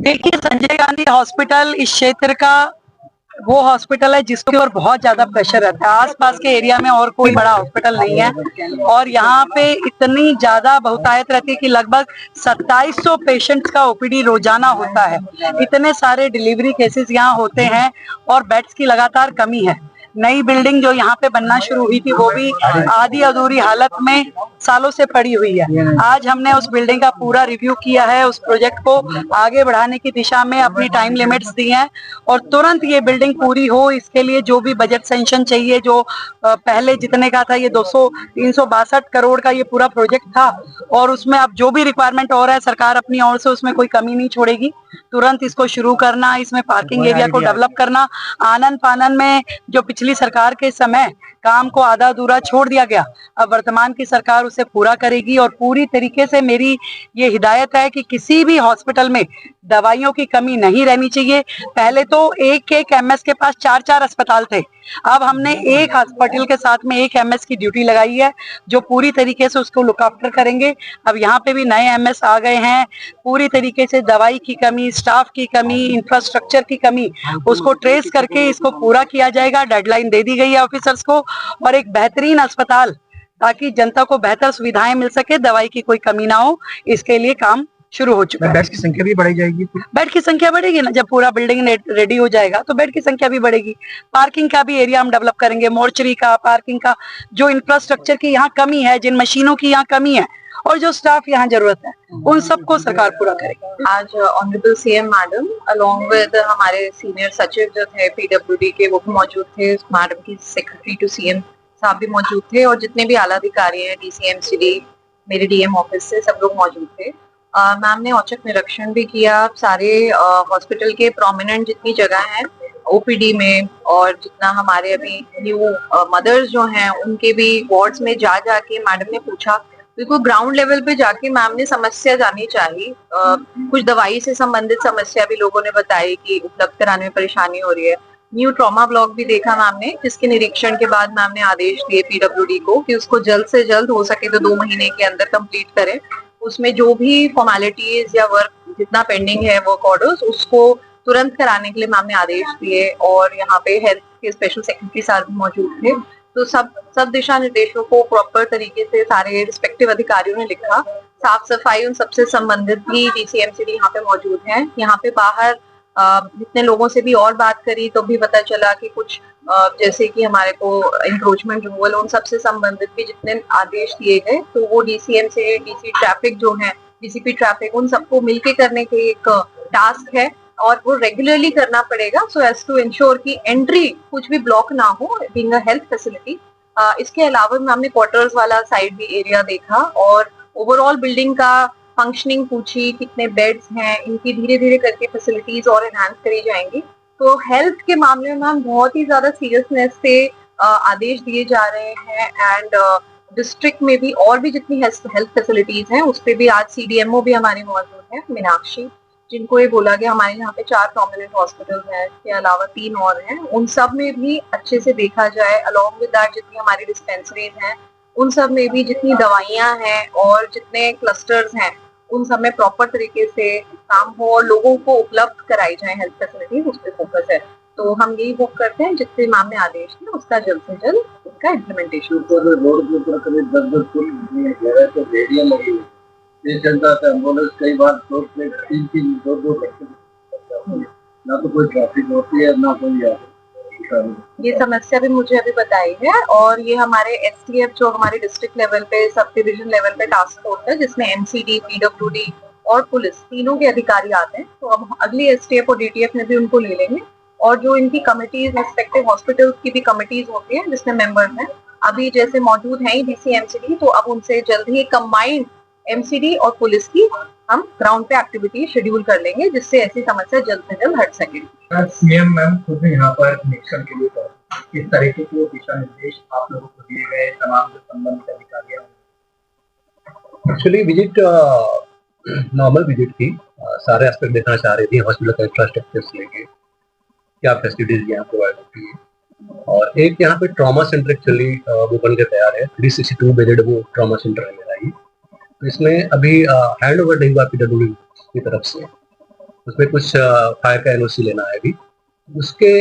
देखिए, संजय गांधी हॉस्पिटल इस क्षेत्र का वो हॉस्पिटल है जिसके ऊपर बहुत ज्यादा प्रेशर रहता है। आसपास के एरिया में और कोई बड़ा हॉस्पिटल नहीं है और यहाँ पे इतनी ज्यादा बहुतायत रहती है कि लगभग 2700 पेशेंट्स का ओपीडी रोजाना होता है। इतने सारे डिलीवरी केसेस यहाँ होते हैं और बेड्स की लगातार कमी है। नई बिल्डिंग जो यहाँ पे बनना शुरू हुई थी वो भी आधी अधूरी हालत में सालों से पड़ी हुई है। आज हमने उस बिल्डिंग का पूरा रिव्यू किया है, उस प्रोजेक्ट को आगे बढ़ाने की दिशा में अपनी टाइम लिमिट्स दी हैं और तुरंत ये बिल्डिंग पूरी हो इसके लिए जो भी बजट सेंक्शन चाहिए, जो पहले जितने का था ये 362 करोड़ का ये पूरा प्रोजेक्ट था और उसमें अब जो भी रिक्वायरमेंट हो रहा है सरकार अपनी ओर से उसमें कोई कमी नहीं छोड़ेगी। तुरंत इसको शुरू करना, इसमें पार्किंग एरिया को डेवलप करना, आनन फानन में जो पिछली सरकार के समय काम को आधा अधूरा छोड़ दिया गया, अब वर्तमान की सरकार उसे पूरा करेगी और पूरी तरीके से मेरी ये हिदायत है कि किसी भी हॉस्पिटल में दवाइयों की कमी नहीं रहनी चाहिए। पहले तो एक एक एमएस के पास 4-4 अस्पताल थे, अब हमने एक हॉस्पिटल के साथ में एक एमएस की ड्यूटी लगाई है जो पूरी तरीके से उसको लुक आफ्टर करेंगे। अब यहाँ पे भी नए एमएस आ गए हैं। पूरी तरीके से दवाई की कमी, स्टाफ की कमी, इंफ्रास्ट्रक्चर की कमी, उसको ट्रेस करके इसको पूरा किया जाएगा। डेडलाइन दे दी गई है ऑफिसर्स को और एक बेहतरीन अस्पताल ताकि जनता को बेहतर सुविधाएं मिल सके, दवाई की कोई कमी ना हो, इसके लिए काम शुरू हो चुका है। बेड की संख्या भी बढ़ाई जाएगी? बेड की संख्या बढ़ेगी ना, जब पूरा बिल्डिंग रेडी हो जाएगा तो बेड की संख्या भी बढ़ेगी। पार्किंग का भी एरिया हम डेवलप करेंगे, मोर्चरी का, पार्किंग का, जो इंफ्रास्ट्रक्चर की यहाँ कमी है, जिन मशीनों की यहाँ कमी है और जो स्टाफ यहाँ जरूरत है उन सबको सरकार पूरा करेगी। आज honourable CM madam along with हमारे सीनियर सचिव जो थे पीडब्ल्यूडी के वो भी मौजूद थे, मैडम की सेक्रेटरी टू सीएम साहब भी मौजूद थे और जितने भी आला अधिकारी हैं डीसीएमसीडी, मेरे डीएम ऑफिस से सब लोग मौजूद थे। मैम ने औचक निरीक्षण भी किया सारे हॉस्पिटल के प्रोमिनेंट जितनी जगह हैं ओपीडी में और जितना हमारे अभी न्यू मदर्स जो हैं उनके भी वार्ड्स में जा जाके मैडम ने पूछा, बिल्कुल ग्राउंड लेवल पे जाके मैम ने समस्या जानी चाहिए। कुछ दवाई से संबंधित समस्या भी लोगों ने बताई कि उपलब्ध कराने में परेशानी हो रही है। न्यू ट्रॉमा ब्लॉक भी देखा मैम ने, जिसके निरीक्षण के बाद मैम ने आदेश दिए पीडब्ल्यूडी को कि उसको जल्द से जल्द हो सके तो 2 महीने के अंदर कंप्लीट करें। उसमें जो भी फॉर्मेलिटीज या वर्क जितना पेंडिंग है वर्क ऑर्डर्स उसको तुरंत कराने के लिए मैम ने आदेश दिए और यहाँ पे हेल्थ के स्पेशल सेक्रेटरी साहब भी मौजूद थे। तो सब दिशा निर्देशों को प्रॉपर तरीके से सारे रिस्पेक्टिव अधिकारियों ने लिखा। साफ सफाई उन सबसे संबंधित भी डीसीएमसीडी यहाँ पे मौजूद है। यहाँ पे बाहर जितने लोगों से भी और बात करी तो भी पता चला कि कुछ जैसे कि हमारे को इंक्रोचमेंट रिमूवल उन सबसे संबंधित भी जितने आदेश दिए गए तो वो डीसीएम से डीसी ट्रैफिक जो है डीसीपी ट्रैफिक उन सबको मिलके करने के एक टास्क है और वो रेगुलरली करना पड़ेगा सो एज टू इंश्योर कि एंट्री कुछ भी ब्लॉक ना हो बीइंग अ हेल्थ फैसिलिटी। इसके अलावा हमने क्वार्टर्स वाला साइड भी एरिया देखा और ओवरऑल बिल्डिंग का फंक्शनिंग पूछी, कितने बेड्स हैं, इनकी धीरे धीरे करके फैसिलिटीज और एनहांस करी जाएंगी। तो हेल्थ के मामले में हम बहुत ही ज्यादा सीरियसनेस से आदेश दिए जा रहे हैं एंड डिस्ट्रिक्ट में भी और भी जितनी हेल्थ फैसिलिटीज हैं उस पर भी आज सीडीएमओ भी हमारी मौजूद है मीनाक्षी, जिनको ये बोला गया हमारे यहाँ पे 4 प्रोमिनेंट हॉस्पिटल हैं, इसके अलावा 3 और हैं, उन सब में भी अच्छे से देखा जाए। अलॉन्ग विद दैट जितनी हमारी डिस्पेंसरीज हैं उन सब में भी जितनी दवाइयां हैं और जितने क्लस्टर्स हैं उन सब में प्रॉपर तरीके से काम हो और लोगों को उपलब्ध कराई जाए हेल्थ फैसिलिटीज, उस पर फोकस है। तो हम यही होप करते हैं जिससे मैम ने आदेश दिया उसका जल्द से जल्द उसका इम्प्लीमेंटेशन। रोड के ऊपर करीब 10-10 फुल तो रेडियो लगी ये चलता था, एम्बुलेंस कई बार रोड पे 3-3 2-2 ना तो कोई ट्रैफिक होती है ना कोई ये समस्या भी मुझे अभी बताई है और ये हमारे एसटीएफ जो हमारे डिस्ट्रिक्ट लेवल पे सब डिवीजन लेवल पे टास्क फोर्स है जिसमें एमसीडी, पीडब्ल्यूडी और पुलिस तीनों के अधिकारी आते हैं। तो अब अगली एसटीएफ और डीटीएफ में भी उनको ले लेंगे और जो इनकी कमिटीज रिस्पेक्टिव हॉस्पिटल्स की भी कमिटीज होती है जिसमें मेंबर्स हैं अभी जैसे मौजूद हैं डीसीएमसीडी, तो अब उनसे जल्द ही कंबाइंड एमसीडी और पुलिस की हम ग्राउंड पे एक्टिविटी शेड्यूल कर लेंगे जिससे ऐसी समस्या जल्द से जल्द हट सके। सीएम मैम खुद यहाँ पर निरीक्षण के लिए किस तरीके के दिशा निर्देश आप लोगों को दिए गए तमाम संबंधित अधिकारियों? एक्चुअली विजिट नॉर्मल विजिट थी, सारे एस्पेक्ट देखना चाह रही थी हॉस्पिटल का इंफ्रास्ट्रक्चर से लेके क्या फैसिलिटीज यहाँ प्रोवाइड होती है और एक यहाँ पे ट्रॉमा सेंटर एक्चुअली वो बन के तैयार है, 362 बेडेड वो ट्रॉमा सेंटर है मेरा ही। तो इसमें अभी हैंड ओवर नहीं हुआ पीडब्ल्यूडी की तरफ से उसमें कुछ फायर का एनओसी लेना है अभी, उसके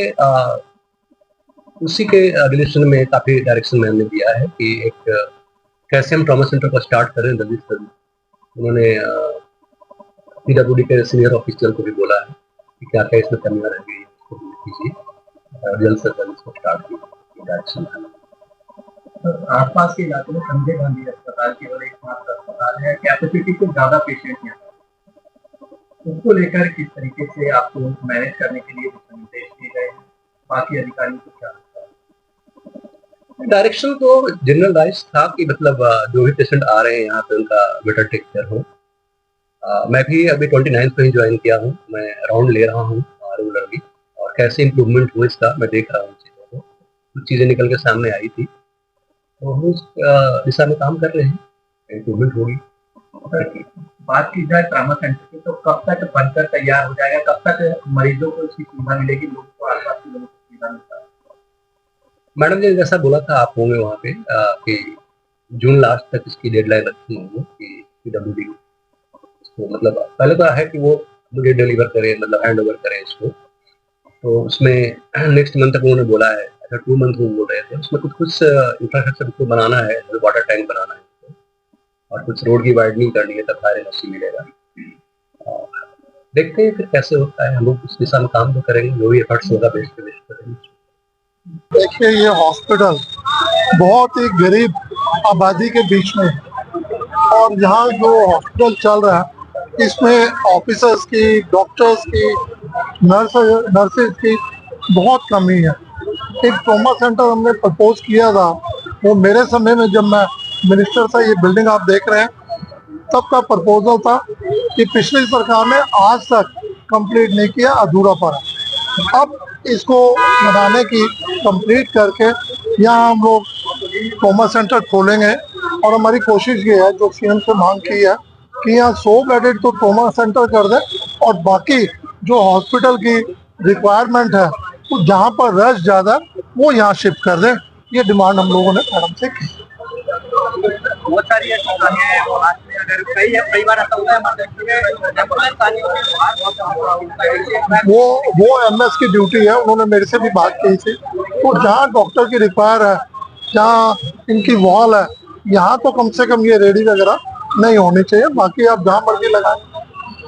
उसी के रिलेशन में काफी डायरेक्शन मैंने दिया है कि एक कैसे हम ट्रॉमा सेंटर को स्टार्ट करें जल्दी से जल्दी। उन्होंने पीडब्ल्यूडी के सीनियर ऑफिसर को भी बोला है कि क्या क्या इसमें कमियां रह गई उसको दूर कीजिए और जल्द से जल्द इसको स्टार्ट कीजिए डायरेक्शन है। आसपास के इलाकों में संजय गांधी अस्पताल केवल एकमात्र अस्पताल है, कैपेसिटी से ज्यादा पेशेंट हैं, उसको लेकर किस तरीके से आपको मैनेज करने के लिए दिशा निर्देश दिए गए हैं, बाकी अधिकारियों को क्या लगता है? डायरेक्शन तो जनरलाइज था कि मतलब जो भी पेशेंट आ रहे हैं यहाँ पे उनका बेटर टेक केयर हो। मैं भी अभी 29 को ही ज्वाइन किया हूँ, मैं राउंड ले रहा हूँ रेगुलरली और कैसे इम्प्रूवमेंट हो इसका मैं देख रहा हूँ चीज़ों को। कुछ चीज़ें निकल के सामने आई थी तो हम उस दिशा में काम कर रहे हैं, इम्प्रूवमेंट होगी। बात की जाए ट्रामा सेंटर की तो कब तक बनकर तैयार हो जाएगा, कब तक मरीजों को इसकी सुविधा मिलेगी, लोगों को आसपास के लोगों को सुविधा मिलता है? मैडम ने जैसा बोला था आप होंगे वहाँ पे कि जून लास्ट तक इसकी डेडलाइन रखी होंगे कि पीडब्ल्यूडी इसको मतलब पहले तो है कि वो मुझे डिलीवर करे, मतलब हैंड ओवर करे इसको, तो उसमें नेक्स्ट मंथ तक उन्होंने बोला है। अच्छा 2 मंथ वो बोल रहे थे, उसमें कुछ इंफ्रास्ट्रक्चर को बनाना है, वाटर टैंक बनाना है और कुछ रोड की वाइडनिंग करनी है, तब फायर एनओसी मिलेगा। देखते हैं फिर कैसे होता है, हम लोग उस दिशा में काम तो करेंगे, जो भी एफर्ट्स होगा बेस्ट पे बेस्ट करेंगे। देखिए ये हॉस्पिटल बहुत ही गरीब आबादी के बीच में है और यहाँ जो हॉस्पिटल चल रहा है इसमें ऑफिसर्स की, डॉक्टर्स की, नर्सेज की बहुत कमी है। एक ट्रॉमा सेंटर हमने प्रपोज किया था, वो मेरे समय में जब मैं मिनिस्टर था, ये बिल्डिंग आप देख रहे हैं, तब का प्रपोजल था कि पिछली सरकार ने आज तक कंप्लीट नहीं किया, अधूरा पड़ा। अब इसको बनाने की कंप्लीट करके यहाँ हम लोग ट्रॉमा सेंटर खोलेंगे और हमारी कोशिश ये है, जो सीएम से मांग की है कि यहाँ 100 बेडेड तो ट्रॉमा सेंटर कर दे और बाकी जो हॉस्पिटल की रिक्वायरमेंट है वो जहाँ पर रश ज़्यादा वो यहाँ शिफ्ट कर दें। ये डिमांड हम लोगों ने मैडम से की। बहुत सारी ऐसी कहानियां हैं समाज में, अगर कई बार ऐसा होता है वो एमएस की ड्यूटी है, उन्होंने मेरे से भी बात की थी। तो जहाँ डॉक्टर की रिक्वायर है, जहाँ इनकी वॉल है, यहाँ तो कम से कम ये रेडी वगैरह नहीं होनी चाहिए, बाकी आप जहाँ मर्जी लगाएं।